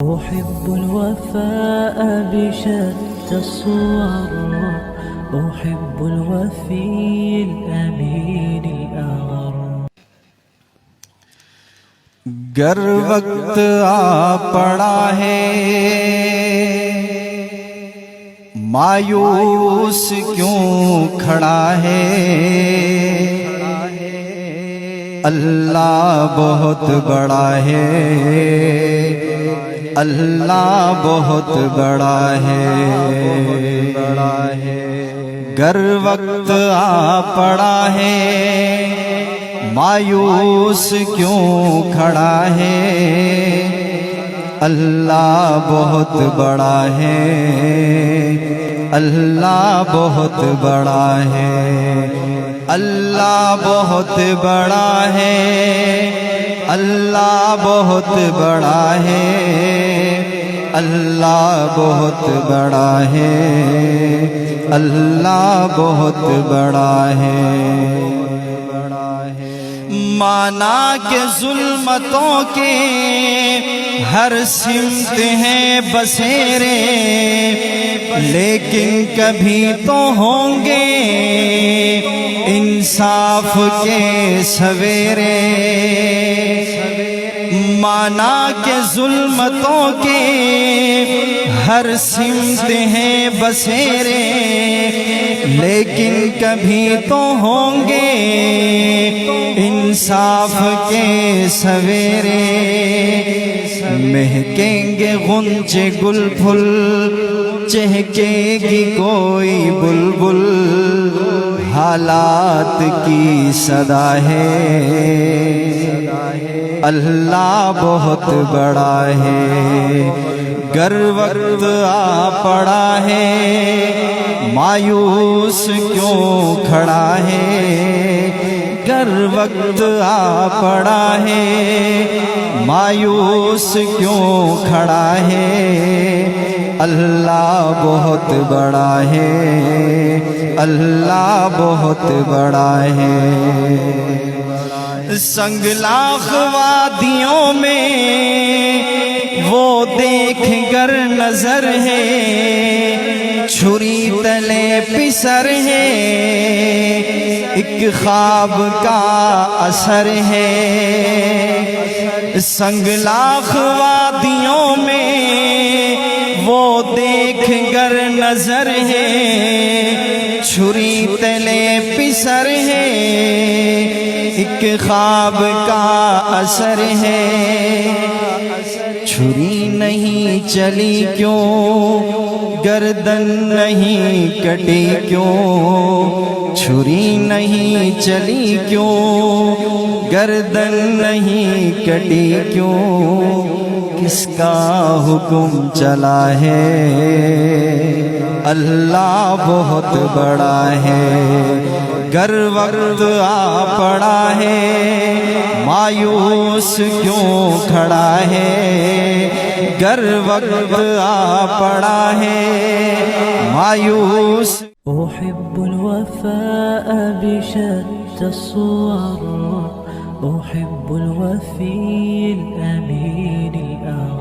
أحب الوفاء بشتى الصور، أحب الوفي الأمين الأغر. گر وقت آ پڑا ہے مایوس کیوں کھڑا ہے، اللہ بہت بڑا ہے، اللہ بہت بڑا ہے. گر وقت آ پڑا ہے مایوس کیوں کھڑا ہے، اللہ بہت بڑا ہے، اللہ بہت بڑا ہے، اللہ بہت بڑا ہے، اللہ بہت بڑا ہے، اللہ بہت بڑا ہے، اللہ بہت بڑا ہے. مانا کہ ظلمتوں کے ہر سمت ہیں بسیرے، لیکن کبھی تو ہوں گے انصاف کے سویرے. مانا کہ ظلمتوں کے ہر سمت ہیں بسیرے، لیکن کبھی تو ہوں گے انصاف کے سویرے. مہکیں گے غنچے گل پھل، چہکے گی کوئی بلبل، حالات کی صدا ہے، اللہ بہت بڑا ہے. گر وقت آ پڑا ہے مایوس کیوں کھڑا ہے، گر وقت آ پڑا ہے مایوس کیوں کھڑا ہے، اللہ بہت بڑا ہے، اللہ بہت بڑا ہے. سنگلاخ وادیوں میں وہ دیکھ گر نظر ہے، چھری تلے پسر ہے، ایک خواب کا اثر ہے. سنگلاخ وادیوں میں وہ دیکھ گر نظر ہے، چھری تلے پسر ہے، ایک خواب کا اثر ہے. چھری نہیں چلی کیوں، گردن نہیں کٹی کیوں، چھری نہیں چلی کیوں، گردن نہیں کٹی کیوں، کس کا حکم چلا ہے، اللہ بہت بڑا ہے. گر وقت آ پڑا ہے مایوس کیوں کھڑا ہے، گر وقت آ پڑا ہے مایوس. أحب الوفاء بشتى الصور، أحب الوفي الأمين الأغر.